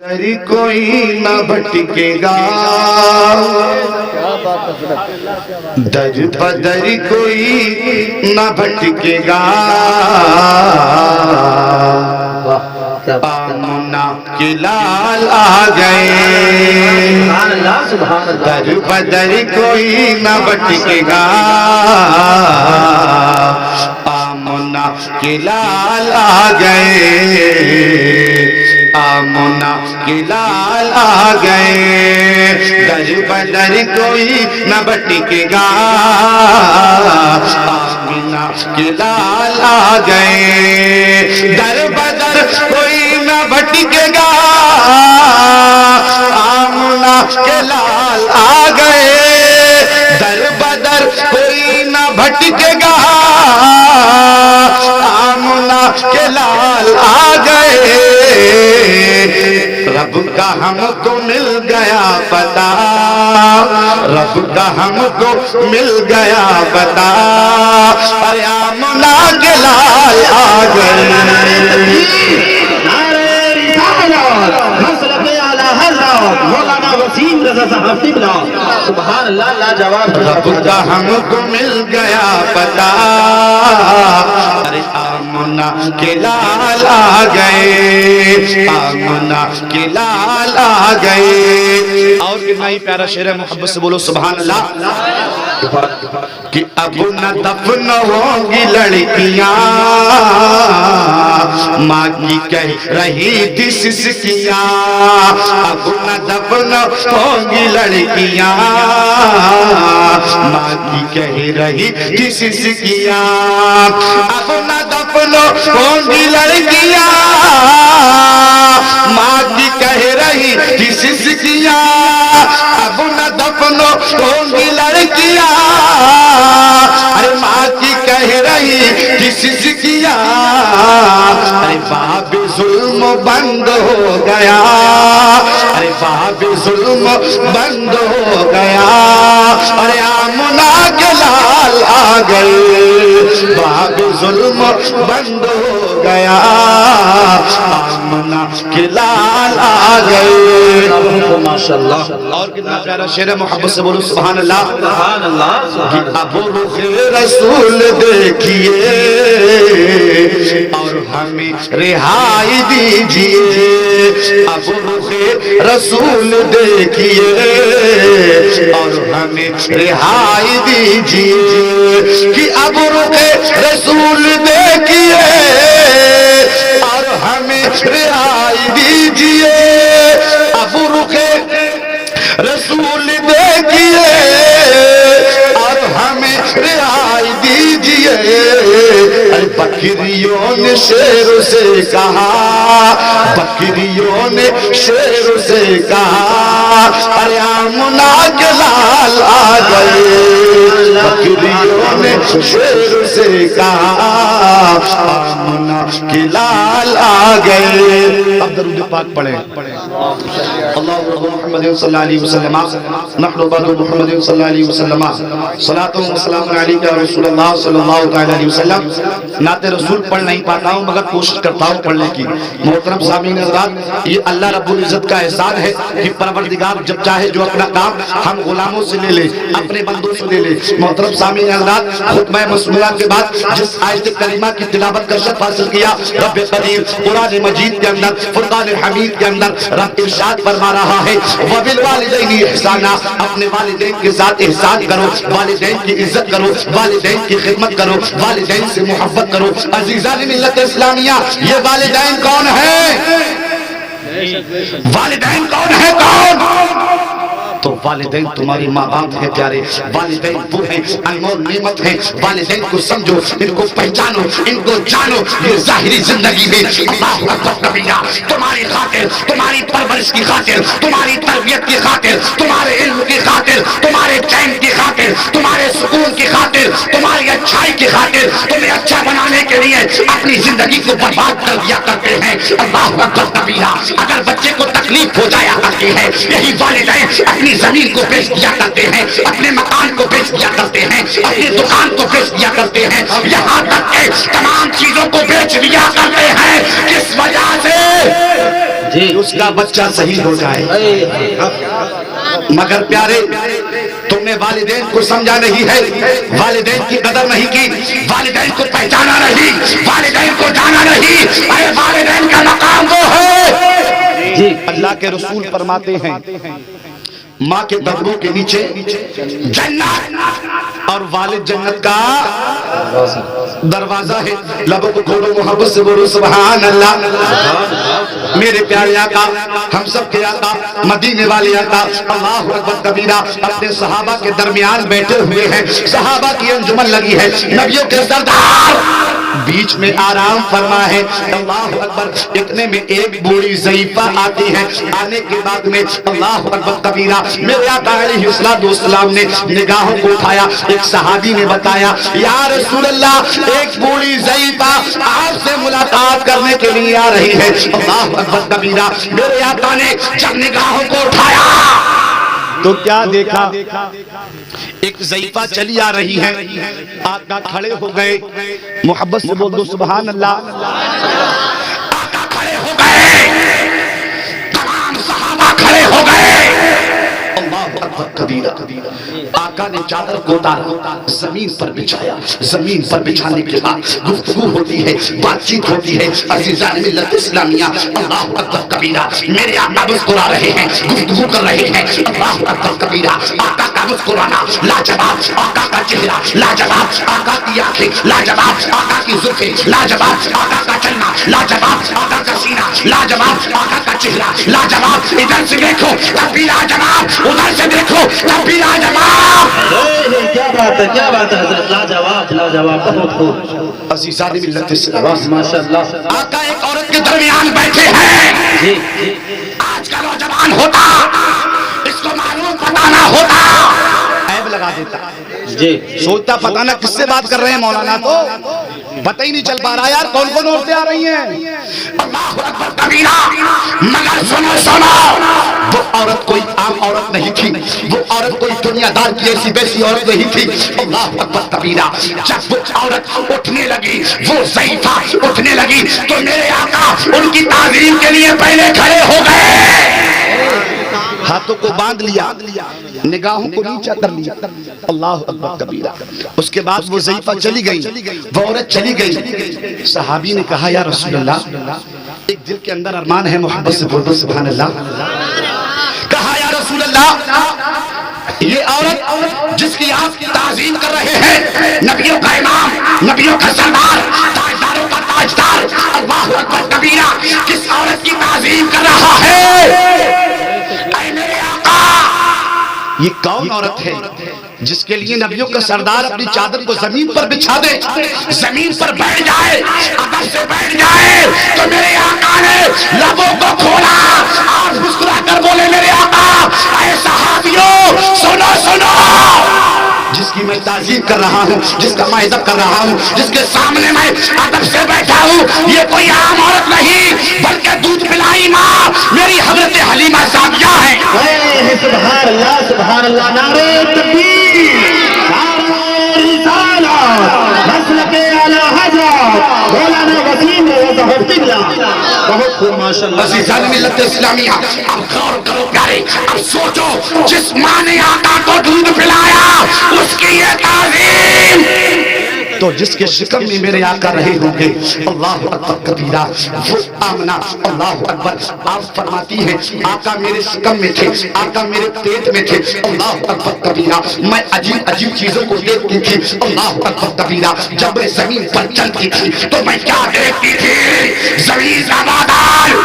در کوئی نہ بھٹکے گا، در بدر کوئی نہ بھٹکے گا، آمنہ کے لال آ گئے، در بدر کوئی نہ بھٹکے گا، آمنہ کے لال آ گئے، آمنہ کے لال آ گئے، در بدر کوئی نہ بھٹکے گا، آمنہ کے لال آ گئے، در بدر کوئی نہ بھٹکے گا، آمنہ کے لال آ گئے، در بدر کوئی نہ بھٹکے گا، آمنہ کے لال آ گئے، رب کا ہم کو مل گیا پتا، رب کا ہم کو مل گیا پتا، ارے آمنہ کے لال آ گئے، نعرہ رسالت مسلک اعلی حضرت مولانا وسیم رضا صاحب قبلہ، سبحان اللہ لاجواب، رب کا ہم کو مل گیا پتا، ارے آمنہ کے لال آ گئے، آمنہ کے لال آ گئے، اور کتنا ہی پیارا شعر ہے، محبت سے بولو سبحان اللہ، کہ اب نہ دفن ہوں گی لڑکیاں، ماں کی کہہ رہی تھی سسکیاں، اب نہ دفن ہوں گی لڑکیاں، ماں کی کہہ رہی تھی سسکیاں، اب نہ دفن ہوں گی لڑکیاں، ماں کی کہہ رہی تھی سسکیاں، اب نہ دفن ہوں گی لڑکیاں، ارے ماں کی کہہ رہی تھی سسکیاں، ارے باب ظلم بند ہو گیا، ارے باب ظلم بند ہو گیا، ارے آمنہ کے لال آ گئے، باب ظلم بند ہو گیا، آمنہ کے لال آ گئے، ماشاءاللہ، اور کتنا پیارا شعر ہے، محبت سے بولو سبحان اللہ، سبحان اللہ، کہ اب رخ رسول دیکھیے اور ہمیں رہائی دیجیے، اب رخ رسول دیکھیے اور ہمیں رہائی دیجیے، کہ اب رخ رسول دیکھیے اور ہمیں رہائی دیجیے، اب رخ رسول دیکھیے اور ہمیں رہائی دیجیے، بکریوں نے شیر سے کہا، بکریوں نے شیر سے کہا، ارے آمنہ کے لال آ گئے، بکریوں نے شیر سے کہا، آمنہ کے لال آ گئے، اب درود پاک پڑھیں، اللہم رب محمد صلی اللہ علیہ وسلم، نحن بعد محمد صلی اللہ علیہ وسلم، صلاۃ و سلام علیکہ رسول اللہ صلی اللہ علیہ وسلم، نعت رسول پڑھ نہیں پاتا ہوں مگر کوشش کرتا ہوں پڑھنے کی، محترم سامعین حضرات، یہ اللہ رب العزت کا احسان ہے کہ پروردگار جب چاہے جو اپنا کام ہم غلاموں سے لے لے، اپنے بندوں سے لے لے، محترم سامعین حضرات، خطبہ مسموعہ کے بعد جس آیت کریمہ کی تلاوت کا شرف حاصل کیا، رب قدیر قرآن مجید کے اندر فرقان حمید کے اندر رب ارشاد فرما رہا ہے، وَبِالْوَالِدَيْنِ احسانا، اپنے والدین کے ساتھ احسان کرو، والدین کی عزت کرو، والدین کی خدمت کرو، والدین سے محبت کرو، عزیزان ملت اسلامیہ، یہ والدین کون ہیں؟ والدین کون ہیں؟ کون؟ تو والدین تمہاری ماں باپ ہیں پیارے، والدین وہ ہیں انمول نعمت ہیں، والدین کو سمجھو، ان کو پہچانو، ان کو جانو، یہ ظاہری زندگی میں اللہ اکبر کبیرہ، تمہاری خاطر، تمہاری پرورش کی خاطر، تمہاری تربیت کی خاطر، تمہارے علم کی خاطر، تمہارے چین کی خاطر، تمہارے سکون کی خاطر، تمہاری اچھائی کی خاطر، تمہیں اچھا بنانے کے لیے اپنی زندگی کو برباد کر دیا کرتے ہیں، اللہ اکبر کبیرہ، اگر بچے کو تکلیف ہو جایا کرتی ہے، یہی والدین اپنی زمین کو بیچ دیا کرتے ہیں، اپنے مکان کو بیچ دیا کرتے ہیں، اپنی دکان کو بیچ دیا کرتے ہیں، یہاں تک کہ تمام چیزوں کو بیچ دیا کرتے ہیں، کس وجہ سے؟ جی کہ اس کا بچہ صحیح ہو جائے، مگر پیارے تم نے والدین کو سمجھا نہیں ہے، والدین کی قدر نہیں کی، والدین کو پہچانا نہیں، والدین کو جانا نہیں۔ ارے والدین کا مقام وہ ہے جی اللہ کے رسول فرماتے ہیں ماں کے قدموں کے نیچے جنت اور والد جنت کا دروازہ ہے۔ لبوں کو کھولو محبت سے بولو سبحان اللہ۔ میرے پیارے آقا، ہم سب کے آقا، مدینے والے آقا اللہ اکبر کبیرہ اپنے صحابہ کے درمیان بیٹھے ہوئے ہیں، صحابہ کی انجمن لگی ہے، نبیوں کے سردار بیچ میں آرام فرما ہے۔ اللہ اکبر، اتنے میں ایک بوڑھی ضعیفہ آتی ہے، آنے کے بعد میں اللہ اکبر کبیرہ میرے آقا علیہ السلام نے نگاہوں کو اٹھایا، ایک صحابی نے بتایا یا رسول اللہ ایک بوڑھی ضعیفہ آپ سے ملاقات کرنے کے لیے آ رہی ہے۔ اللہ اکبر کبیرہ میرے آقا نے جب نگاہوں کو اٹھایا تو کیا دیکھا، ایک ضعیفہ چلی آ رہی ہے، آقا کھڑے ہو گئے، محبت سے بول دو سبحان اللہ۔ آقا کھڑے ہو گئے، تمام صحابہ کھڑے ہو گئے، اللہ اکبر کبیرہ۔ آقا نے چادر کو اتارا، زمین پر بچھایا، زمین پر بچھانے کے بعد گفتگو ہوتی ہے، بات چیت ہوتی ہے۔ عزیزان ملت اسلامیہ، اللہ اکبر کبیرہ میرے آقا مسکرا رہے ہیں، گفتگو کر رہے ہیں، اللہ اکبر کبیرہ آقا کا مسکرانا لاجواب، آقا کا چہرہ لاجواب، آقا کی آنکھیں لاجواب، آقا کی زلفیں لاجواب، آقا کا چلنا لاجواب، آقا کا سینہ لاجواب، آقا کا چہرہ لاجواب۔ ادھر سے دیکھو تب بھی لاجواب، ادھر سے دیکھو تب بھی لاجواب۔ کیا بات ہے حضرت، لاجواب لاجواب، بہت خوب عزیزان ملت اسلامیہ، ماشاءاللہ۔ آقا ایک عورت کے درمیان بیٹھے ہیں۔ جی آج کا نوجوان ہوتا اس کو معلوم پتہ نہ ہوتا، عیب لگا دیتا، جی سوچتا پتہ نہ کس سے بات کر رہے ہیں مولانا، تو پتہ ہی نہیں چل پا رہا یار کون کون عورتیں آ رہی ہیں۔ اللہ اکبر کبیرہ، مگر سنو وہ عورت کوئی عام عورت نہیں تھی، وہ عورت کوئی دنیا دار کی ایسی ویسی عورت نہیں تھی۔ اللہ اکبر کبیرہ جب وہ عورت اٹھنے لگی، وہ ضعیفہ اٹھنے لگی تو میرے آقا ان کی تعظیم کے لیے پہلے کھڑے ہو گئے، ہاتھوں کو باندھ لیا، نگاہوں کو نیچا کر لیا۔ اللہ اکبر کبیرہ۔ اس کے بعد وہ ضعیفہ چلی گئی، وہ عورت چلی گئی۔ صحابی نے کہا یا رسول اللہ، ایک دل کے اندر ارمان ہے، محبت سے بول دو سبحان اللہ۔ کہا یا رسول اللہ، یہ عورت جس کی آپ تعظیم کر رہے ہیں، نبیوں کا امام، نبیوں کا سردار، تاجداروں کا تاجدار، اللہ اکبر کبیرہ کس عورت کی تعظیم کر رہا ہے؟ اے میرے آقا، یہ کون عورت ہے جس کے لیے نبیوں کا سردار اپنی چادر کو زمین پر بچھا دے، زمین پر بیٹھ جائے، ادب سے بیٹھ جائے؟ تو میرے آقا نے لبوں کو کھولا اور مسکرا کر بولے میرے آقا، اے صحابیوں سنو، جس کی میں تعظیم کر رہا ہوں، جس کا میں عزت کر رہا ہوں، جس کے سامنے میں ادب سے بیٹھا ہوں، یہ کوئی عام عورت نہیں بلکہ دودھ پلائی ماں میری حضرت حلیمہ سعدیہ ہے۔ سبحان اللہ سبحان اللہ، نعرہ تکبیر، نعرہ رسالت، مسلک اعلی حضرت مولانا وسیم رضا صاحب قبلہ، بہت خوب ماشاءاللہ۔ عزیزان ملت اسلامیہ، اب غور کرو پیارے، اب سوچو جس ماں نے آقا کو دودھ پلایا اس کی یہ تعظیم، تو جس کے شکم میں میرے آقا رہے ہوں گے، اللہ اکبر کبیرہ، وہ آمنہ اللہ اکبر آپ فرماتی ہے آقا میرے شکم میں تھے، آقا میرے پیٹ میں تھے، اللہ اکبر کبیرہ میں عجیب عجیب چیزوں کو دیکھتی تھی، اللہ اکبر کبیرہ جب میں زمین پر چلتی تھی تو میں کیا دیکھتی تھی؟ زمین کا بادل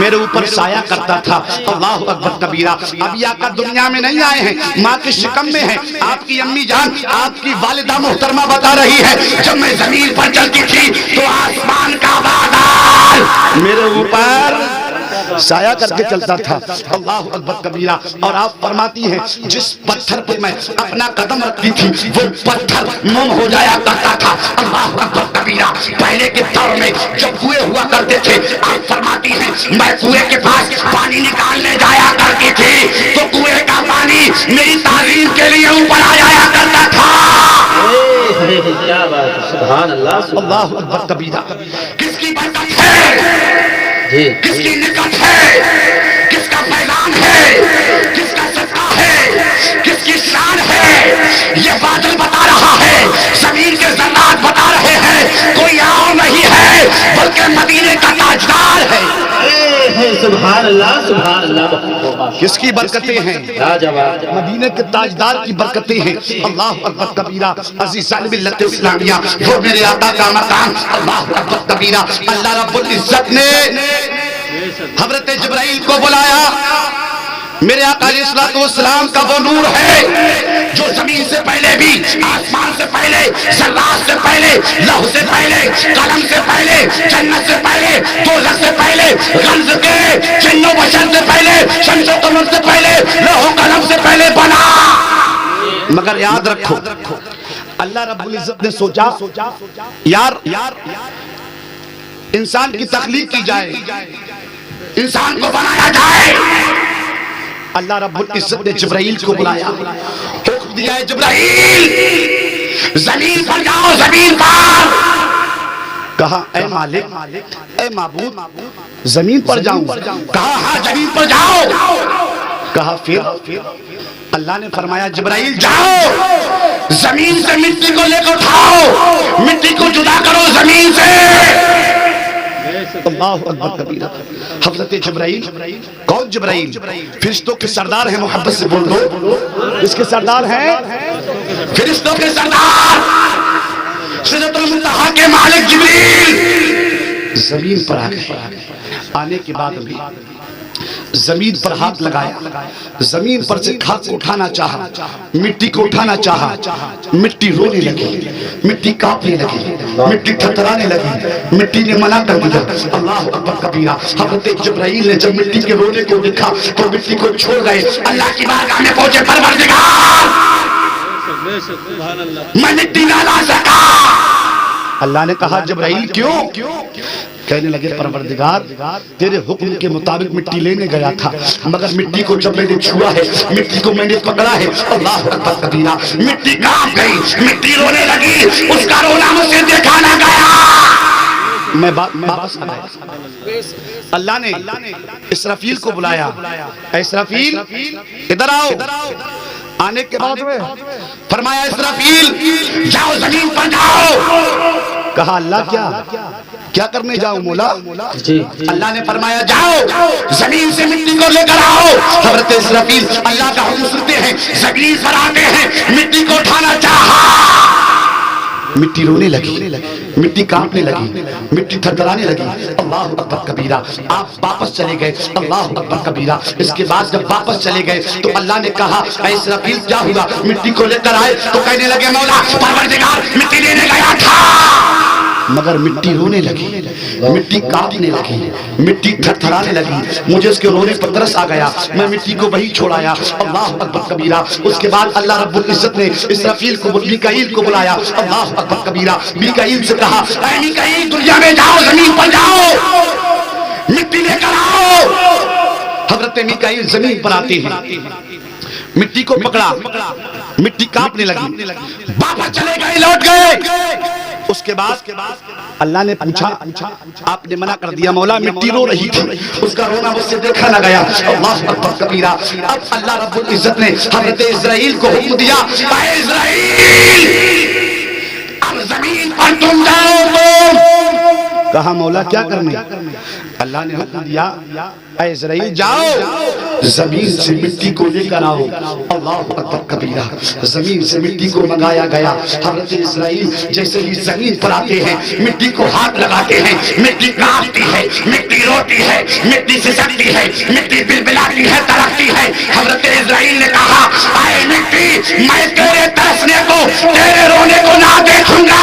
میرے اوپر سایہ کرتا تھا، اللہ اکبر کبیرہ۔ ابھی آقا دنیا میں نہیں آئے ہیں، ماں کے شکم میں ہیں، آپ کی امی جان، آپ کی والدہ محترمہ بتا رہی ہے جب میں زمین پر چلتی تھی تو آسمان کا بادل میرے اوپر سایہ کر کے چلتا تھا، اللہ اکبر کبیرہ۔ اور آپ فرماتی ہیں جس پتھر پر میں اپنا قدم رکھتی تھی وہ پتھر موم ہو جایا کرتا تھا، اللہ اکبر کبیرہ۔ پہلے کے دور میں جب کنویں ہوا کرتے تھے، آپ فرماتی ہیں میں کنویں کے پاس پانی نکالنے جایا کرتی تھی تو کنویں کا پانی میری تعظیم کے لیے اوپر آ جایا کرتا تھا۔ کیا بات ہے، سبحان اللہ اللہ اکبر کبیرہ۔ کس کی برکت ہے؟ کس کی نکت ہے، کس کا پیغام ہے، کس کا صدقہ ہے، کس کی شان ہے، یہ بادل بتا رہا ہے، زمین کے ذرات بتا رہے ہیں، کوئی اور نہیں ہے بلکہ مدینے کا تاجدار ہے۔ سبحان اللہ سبحان اللہ۔ کس کی برکتیں ہیں؟ لاجواب۔ مدینے کے تاجدار کی برکتیں ہیں۔ اللہ اکبر کبیرہ، عزیزان ملت اسلامیہ، وہ میرے آقا کا مقام، اللہ اکبر کبیرہ۔ اللہ رب العزت نے حضرت جبرائیل کو بلایا۔ میرے آقا علیہ السلام کا وہ نور ہے جو زمین سے پہلے بھی، آسمان سے پہلے، ذرات سے پہلے، لوح سے پہلے، قلم سے پہلے، جنت سے پہلے، دوزخ سے پہلے، غلظ کے جن و بشر سے پہلے، شمس و قمر سے پہلے، لوح و قلم سے پہلے بنا۔ مگر یاد رکھو، اللہ رب العزت نے سوچا یار انسان کی تخلیق کی جائے، انسان کو بنایا جائے۔ اللہ رب العزت نے جبرائیل کو بلایا، حکم دیا ہے جبرائیل زمین پر جاؤ، زمین پر۔ کہا اے مالک، اے معبود، زمین پر جاؤں؟ کہا ہاں زمین پر جاؤ۔ کہا پھر؟ اللہ نے فرمایا جبرائیل جاؤ، زمین سے مٹی کو لے کر اٹھاؤ، مٹی کو جدا کرو زمین سے۔ اللہ اکبر کبیرہ۔ حضرت جبرائیل، کون جبرائیل؟ فرشتوں کے سردار ہیں، محبت سے بول دو، اس کے سردار ہیں، فرشتوں کے سردار، سدرۃ المنتہا کے مالک جبریل زمین پر آ گئے۔ آنے کے بعد بھی زمین پر ہاتھ لگایا، زمین پر سے خاک کو اٹھانا چاہا، مٹی کو اٹھانا چاہا، مٹی رونے لگی، مٹی کانپنے لگی، مٹی تھرتھرانے لگی، مٹی نے منع کر دیا۔ اللہ اکبر کبیرہ۔ حضرت جبرائیل نے جب مٹی کے رونے کو دیکھا تو مٹی کو چھوڑ گئے، اللہ کی بارگاہ میں پہنچے، پروردگار میں مٹی نہ لا سکا۔ اللہ نے کہا جبرائیل کیوں؟ کہنے لگے پروردگار تیرے حکم کے مطابق مٹی لینے گیا تھا، مگر مٹی کو جب میں نے چھوا ہے، مٹی کو میں نے پکڑا ہے، اللہ اکبر کبیرہ، مٹی کانپ گئی، مٹی رونے لگی، اس کا رونا مجھ سے دیکھا نہ گیا۔ میں واپس آ گیا۔ اللہ نے اسرافیل کو بلایا، اے اسرافیل ادھر آؤ۔ آنے کے بعد میں فرمایا اسرافیل جاؤ زمین پر جاؤ۔ کہا اللہ کیا کرنے جاؤں مولا؟ اللہ نے فرمایا جاؤ زمین سے مٹی کو لے کر آؤ۔ حضرت اسرافیل اللہ کا حکم سنتے ہیں، زمین پر آتے ہیں، مٹی کو اٹھانا چاہا، مٹی رونے لگی، مٹی کانپنے لگی، مٹی تھرتھرانے لگی۔ اللہ اکبر کبیرہ۔ آپ واپس چلے گئے، اللہ اکبر کبیرہ۔ اس کے بعد جب واپس چلے گئے تو اللہ نے کہا اے اسرافیل کیا ہوا؟ مٹی کو لے کر آئے تو کہنے لگے مولا پروردگار مٹی لینے گیا تھا، مگر مٹی رونے لگی، مٹی کانپنے لگی، مٹی تھرتھرانے لگی، مجھے اس کے رونے پر ترس آ گیا، میں مٹی کو وہی چھوڑایا۔ اللہ اکبر کبیرہ۔ اس کے بعد اللہ رب العزت نے اسرافیل کو، میکائیل کو بلایا، اللہ اکبر کبیرہ۔ میکائیل سے کہا اے میکائیل دنیا میں جاؤ، زمین پر جاؤ، مٹی لے کر آؤ۔ حضرت میکائیل زمین پر آتے ہیں، مٹی کو پکڑا، مٹی کانپنے لگی، واپس چلے گئے، لوٹ گئے۔ اس کے بعد اللہ نے پوچھا، آپ نے منع کر دیا مولا، مٹی رو رہی تھی، اس کا رونا مجھ سے دیکھا نہ گیا۔ اللہ اکبر کبیرہ۔ اب اللہ رب العزت نے حضرت اسرائیل کو حکم دیا اے اسرائیل اب زمین پر تم جاؤ۔ کہا مولا کیا کرنے؟ اللہ نے حکم دیا اے اسرائیل جاؤ زمین سے مٹی کو لے کر آؤ۔ اللہ اکبر کبیرہ۔ زمین سے مٹی کو منگایا گیا۔ حضرت اسرائیل جیسے ہی زمین پر آتے ہیں، مٹی کو ہاتھ لگاتے ہیں، مٹی کانپتی ہے، مٹی روتی ہے، مٹی سسکتی ہے، مٹی بلبلاتی ہے، تڑپتی ہے۔ حضرت اسرائیل نے کہا اے مٹی میں تیرے ترسنے کو، تیرے رونے کو نہ دیکھوں گا،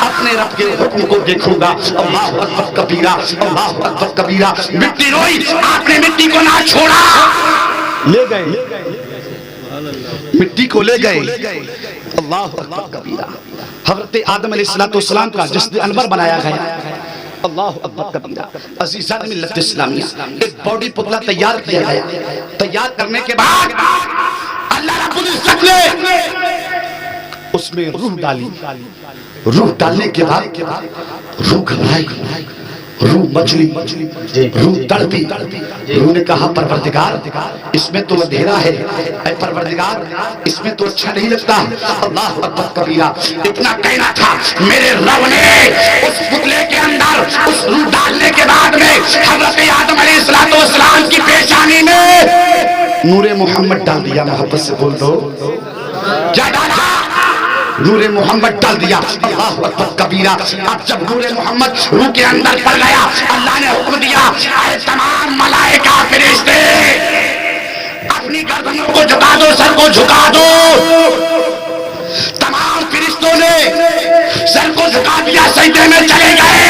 اپنے رب کے حکم کو دیکھوں گا۔ اللہ اکبر کبیرہ، اللہ اکبر کبیرہ۔ مٹی روئی، آپ نے مٹی کو نہ چھوڑا، لے گئے، مٹی کو لے گئے۔ اللہ اکبر کبیرہ۔ حضرت آدم علیہ السلام کا جسد انور بنایا گیا۔ اللہ اکبر کبیرہ۔ عزیزان ملت اسلامیہ، ایک باڈی پتلا تیار کیا گیا۔ تیار کرنے کے بعد اللہ رب العزت نے اس میں روح ڈالی۔ روح ڈالنے کے بعد روح گھبرائی، روح مچلی، روح تڑپی، روح نے کہا پروردگار اس میں تو اندھیرا ہے، اے پروردگار اس میں تو اچھا نہیں لگتا۔ اللہ اکبر کبیرہ، اتنا کہنا تھا میرے رب نے اس پتلے کے اندر اس روح ڈالنے کے بعد میں حضرت آدم علیہ السلام کی پیشانی میں نور محمد ڈال دیا۔ محبت سے بول دو کیا ڈالا؟ نور محمد ڈال دیا۔ اللہ اکبر کبیرہ، اب جب نور محمد روح کے اندر پڑ گیا، اللہ نے حکم دیا اے تمام ملائکہ فرشتے اپنی گردنوں کو جھکا دو، سر کو جھکا دو۔ تمام فرشتوں نے سر کو جھکا دیا، سجدے میں چلے گئے،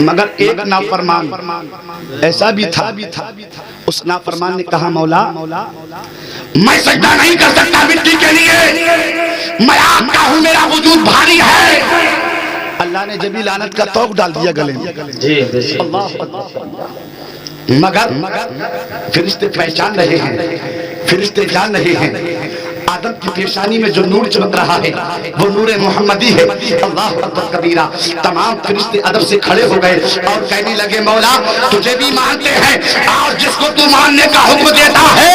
مگر ایک نافرمان ایسا بھی تھا، اس نافرمان نے کہا مولا میں سجدہ نہیں کر سکتا مٹی کے لیے، میں آپ کا ہوں، میرا وجود بھاری ہے۔ اللہ نے جبھی لعنت کا توق ڈال دیا گلے میں۔ اللہ مگر فرشتے پہچان رہے ہیں، فرشتے جان رہے ہیں آدم کی پیشانی میں جو نور چمک رہا ہے وہ نور محمدی ہے۔ اللہ اکبر کبیرہ، تمام فرشتے ادب سے کھڑے ہو گئے اور کہنے لگے مولا تجھے بھی مانتے ہیں اور جس کو تو ماننے کا حکم دیتا ہے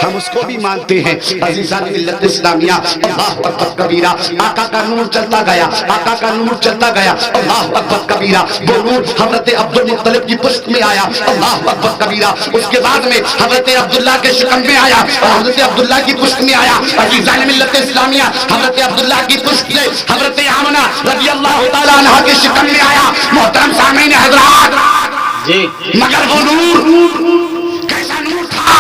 ہم اس کو بھی مانتے ہیں۔ عزیزان ملت اسلامیہ، اللہ اکبر کبیرہ، آقا کا نور چلتا گیا، آقا کا نور چلتا گیا۔ اللہ اکبر کبیرہ، وہ نور حضرت عبد المطلب کی پشت میں آیا۔ اللہ اکبر کبیرہ، اس کے بعد میں حضرت عبداللہ کے شکم میں آیا اور حضرت عبداللہ کی پشت میں آیا۔ عزیزان ملت اسلامیہ، حضرت عبداللہ کی پشت سے حضرت آمنہ رضی اللہ تعالیٰ عنہ کے شکم میں آیا۔ محترم سامعین حضرات، مگر وہ نور کیسا نور تھا؟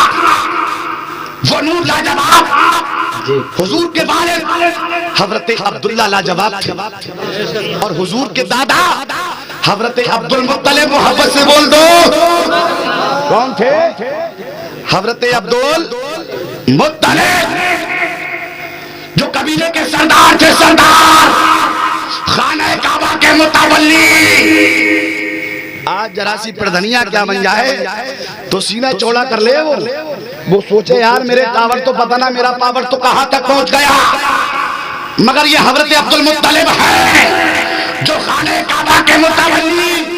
وہ نور لاجواب، حضور کے والد حضرت عبداللہ لاجواب تھے اور حضور کے دادا حضرت عبد المطلب، محبت سے بول دو کون تھے؟ حضرت عبد المطلب جو قبیلے کے سردار تھے، سردار خانہ کعبہ کے متولی۔ آج ذرا سی پردھنیا کیا بن جائے تو سینہ چوڑا کر لے، وہ سوچے یار میرے پاور تو پتہ نہ میرا پاور تو کہاں تک پہنچ گیا، مگر یہ حضرت عبد المطلب ہے جو خانہ کعبہ کے متولی